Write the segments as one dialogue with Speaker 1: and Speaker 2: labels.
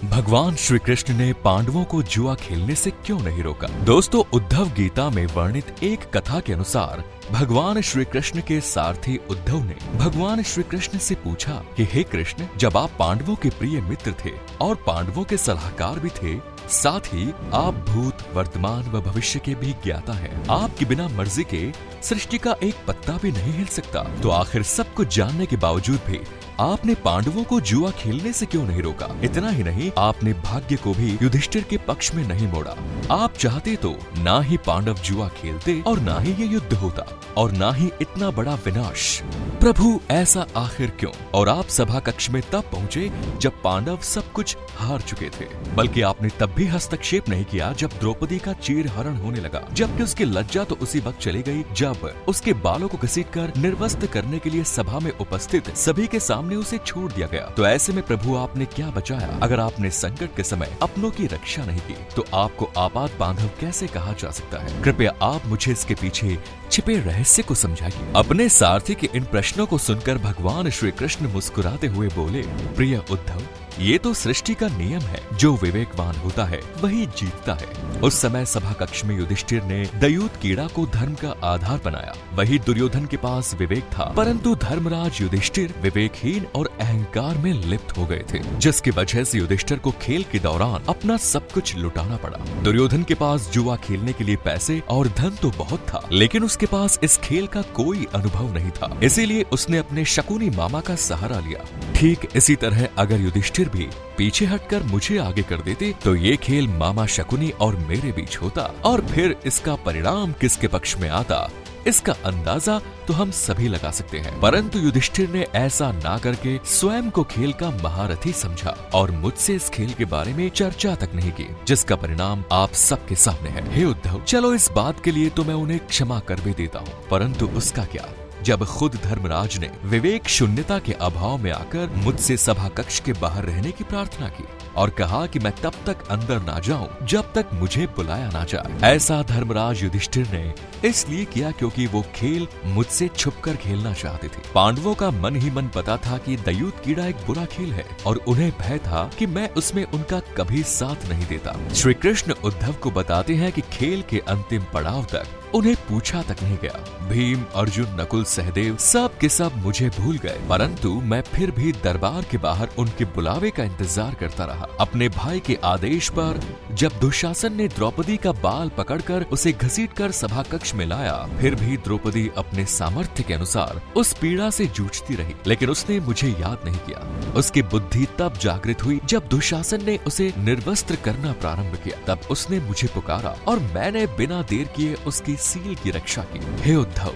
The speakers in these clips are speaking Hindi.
Speaker 1: भगवान श्री कृष्ण ने पांडवों को जुआ खेलने से क्यों नहीं रोका। दोस्तों, उद्धव गीता में वर्णित एक कथा के अनुसार भगवान श्री कृष्ण के सारथी उद्धव ने भगवान श्री कृष्ण से पूछा कि हे कृष्ण, जब आप पांडवों के प्रिय मित्र थे और पांडवों के सलाहकार भी थे, साथ ही आप भूत, वर्तमान व भविष्य के भी ज्ञाता हैं। आपकी बिना मर्जी के सृष्टि का एक पत्ता भी नहीं हिल सकता, तो आखिर सब कुछ जानने के बावजूद भी आपने पांडवों को जुआ खेलने से क्यों नहीं रोका। इतना ही नहीं, आपने भाग्य को भी युधिष्ठिर के पक्ष में नहीं मोड़ा। आप चाहते तो ना ही पांडव जुआ खेलते और ना ही ये युद्ध होता और ना ही इतना बड़ा विनाश। प्रभु, ऐसा आखिर क्यों? और आप सभा कक्ष में तब पहुँचे जब पांडव सब कुछ हार चुके थे, बल्कि आपने तब भी हस्तक्षेप नहीं किया जब द्रौपदी का चीरहरण होने लगा, जबकि उसकी लज्जा तो उसी वक्त चली गई जब उसके बालों को घसीटकर निर्वस्त्र करने के लिए सभा में उपस्थित सभी के सामने उसे छोड़ दिया गया। तो ऐसे में प्रभु, आपने क्या बचाया? अगर आपने संकट के समय अपनों की रक्षा नहीं की, तो आपको आपात बांधव कैसे कहा जा सकता है? कृपया आप मुझे इसके पीछे छिपे रहस्य को समझाइए। अपने सारथी के इन प्रश्नों को सुनकर भगवान श्री कृष्ण मुस्कुराते हुए बोले, प्रिय उद्धव, ये तो सृष्टि का नियम है, जो विवेकवान होता है वही जीतता है। उस समय सभा कक्ष में युधिष्ठिर ने दयूत कीड़ा को धर्म का आधार बनाया। वही दुर्योधन के पास विवेक था, परंतु धर्मराज युधिष्ठिर विवेकहीन और अहंकार में लिप्त हो गए थे, जिसकी वजह से युधिष्ठिर को खेल के दौरान अपना सब कुछ लुटाना पड़ा। दुर्योधन के पास जुआ खेलने के लिए पैसे और धन तो बहुत था, लेकिन उसके पास इस खेल का कोई अनुभव नहीं था, इसीलिए उसने अपने शकुनी मामा का सहारा लिया। ठीक इसी तरह अगर युधिष्ठिर भी पीछे हटकर मुझे आगे कर देते, तो ये खेल मामा शकुनी और मेरे बीच होता, और फिर इसका परिणाम किसके पक्ष में आता, इसका अंदाजा तो हम सभी लगा सकते हैं। परंतु युधिष्ठिर ने ऐसा ना करके स्वयं को खेल का महारथी समझा और मुझसे इस खेल के बारे में चर्चा तक नहीं की, जिसका परिणाम आप सबके सामने है। हे उद्धव, चलो इस बात के लिए तो मैं उन्हें क्षमा कर भी देता हूँ, परंतु उसका क्या जब खुद धर्मराज ने विवेक शून्यता के अभाव में आकर मुझसे सभा कक्ष के बाहर रहने की प्रार्थना की और कहा कि मैं तब तक अंदर ना जाऊं जब तक मुझे बुलाया ना जाए। ऐसा धर्मराज युधिष्ठिर ने इसलिए किया क्योंकि वो खेल मुझसे छुपकर खेलना चाहते थे। पांडवों का मन ही मन पता था कि दयूत कीड़ा एक बुरा खेल है और उन्हें भय था कि मैं उसमें उनका कभी साथ नहीं देता। श्री कृष्ण उद्धव को बताते हैं कि खेल के अंतिम पड़ाव तक उन्हें पूछा तक नहीं गया। भीम, अर्जुन, नकुल, सहदेव सब के सब मुझे भूल गए, परंतु मैं फिर भी दरबार के बाहर उनके बुलावे का इंतजार करता रहा। अपने भाई के आदेश पर जब दुशासन ने द्रौपदी का बाल पकड़कर उसे घसीटकर सभा कक्ष में लाया, फिर भी द्रौपदी अपने सामर्थ्य के अनुसार उस पीड़ा से जूझती रही, लेकिन उसने मुझे याद नहीं किया। उसकी बुद्धि तब जागृत हुई जब दुशासन ने उसे निर्वस्त्र करना प्रारंभ किया। तब उसने मुझे पुकारा और मैंने बिना देर किए उसकी सील की रक्षा की। हे उद्धव,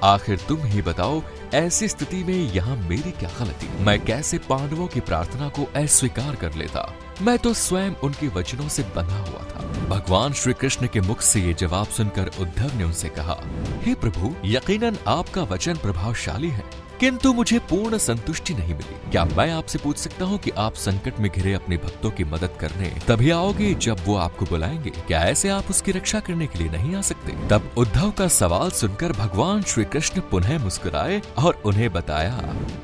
Speaker 1: आखिर तुम ही बताओ, ऐसी स्थिति में यहाँ मेरी क्या गलती? मैं कैसे पांडवों की प्रार्थना को अस्वीकार कर लेता? मैं तो स्वयं उनके वचनों से बंधा हुआ था। भगवान श्री कृष्ण के मुख से ये जवाब सुनकर उद्धव ने उनसे कहा, हे प्रभु, यकीनन आपका वचन प्रभावशाली है, किंतु मुझे पूर्ण संतुष्टि नहीं मिली। क्या मैं आपसे पूछ सकता हूँ कि आप संकट में घिरे अपने भक्तों की मदद करने तभी आओगे जब वो आपको बुलाएंगे? क्या ऐसे आप उसकी रक्षा करने के लिए नहीं आ सकते? तब उद्धव का सवाल सुनकर भगवान श्री कृष्ण पुनः मुस्कुराए और उन्हें बताया,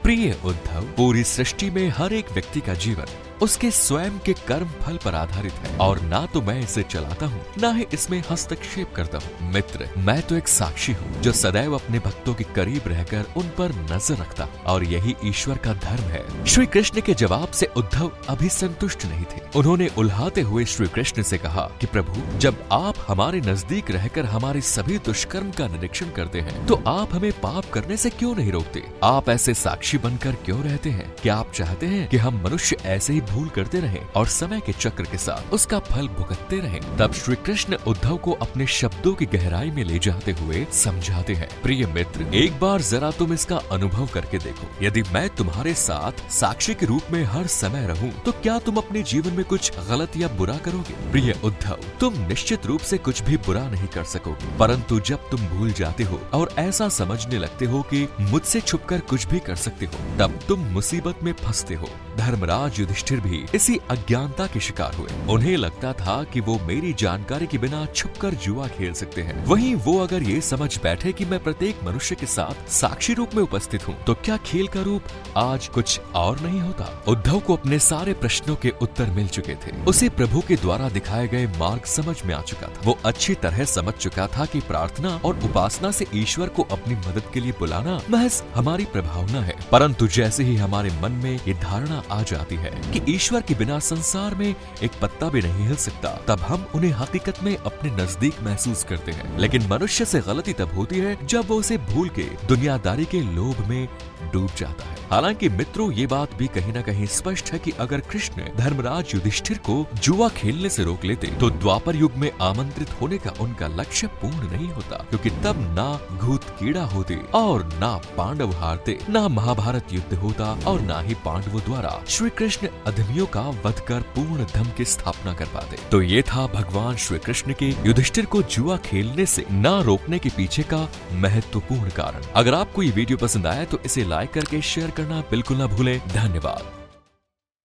Speaker 1: प्रिय उद्धव, पूरी सृष्टि में हर एक व्यक्ति का जीवन उसके स्वयं के कर्म फल पर आधारित है और ना तो मैं इसे चलाता हूँ, ना ही इसमें हस्तक्षेप करता हूँ। मित्र, मैं तो एक साक्षी हूँ जो सदैव अपने भक्तों के करीब रहकर उन पर नजर रखता, और यही ईश्वर का धर्म है। श्री कृष्ण के जवाब से उद्धव अभी संतुष्ट नहीं थे। उन्होंने उल्हाते हुए श्री कृष्ण से कहा कि प्रभु, जब आप हमारे नजदीक रहकर हमारे सभी दुष्कर्म का निरीक्षण करते हैं, तो आप हमें पाप करने से क्यों नहीं रोकते? आप ऐसे साक्षी बनकर क्यों रहते हैं? क्या आप चाहते हैं कि हम मनुष्य ऐसे ही भूल करते रहें और समय के चक्र के साथ उसका फल भुगतते रहें? तब श्री कृष्ण उद्धव को अपने शब्दों की गहराई में ले जाते हुए समझाते हैं, प्रिय मित्र, एक बार जरा तुम इसका अनुभव करके देखो। यदि मैं तुम्हारे साथ साक्षी के रूप में हर समय रहूं, तो क्या तुम अपने जीवन में कुछ गलत या बुरा करोगे? प्रिय उद्धव, तुम निश्चित रूप से कुछ भी बुरा नहीं कर सकोगे, परंतु जब तुम भूल जाते हो और ऐसा समझने लगते हो कि मुझसे छुपकर कुछ भी कर सकते हो, तब तुम मुसीबत में फंसते हो। धर्मराज युधिष्ठिर भी इसी अज्ञानता के शिकार हुए। उन्हें लगता था कि वो मेरी जानकारी के बिना छुपकर जुआ खेल सकते हैं। वहीं वो अगर ये समझ बैठे कि मैं प्रत्येक मनुष्य के साथ साक्षी रूप में उपस्थित हूँ, तो क्या खेल का रूप आज कुछ और नहीं होता। उद्धव को अपने सारे प्रश्नों के उत्तर मिल चुके थे। उसे प्रभु के द्वारा दिखाए गए मार्ग समझ में आ चुका था। वो अच्छी तरह समझ चुका था कि प्रार्थना और उपासना से ईश्वर को अपनी मदद के लिए बुलाना महज हमारी प्रभावना है। परंतु जैसे ही हमारे मन में ये धारणा आ जाती है कि ईश्वर के बिना संसार में एक पत्ता भी नहीं हिल सकता, तब हम उन्हें हकीकत में अपने नजदीक महसूस करते हैं। लेकिन मनुष्य से गलती तब होती है जब वो उसे भूल के दुनियादारी के लोभ में डूब जाता है। हालांकि मित्रों, ये बात भी कहीं न कहीं स्पष्ट है कि अगर कृष्ण धर्मराज युधिष्ठिर को जुआ खेलने से रोक लेते तो द्वापर युग में आमंत्रित होने का उनका लक्ष्य पूर्ण नहीं होता, क्योंकि तब ना घूत कीड़ा होते और ना पांडव हारते, ना महाभारत युद्ध होता और ना ही पांडवों द्वारा श्री कृष्ण अधमियों का वध कर पूर्ण धर्म की स्थापना कर पाते। तो ये था भगवान श्री कृष्ण के युधिष्ठिर को जुआ खेलने से न रोकने के पीछे का महत्वपूर्ण कारण। अगर आपको ये वीडियो पसंद आया तो इसे लाइक करके शेयर करना बिल्कुल न भूलें। धन्यवाद।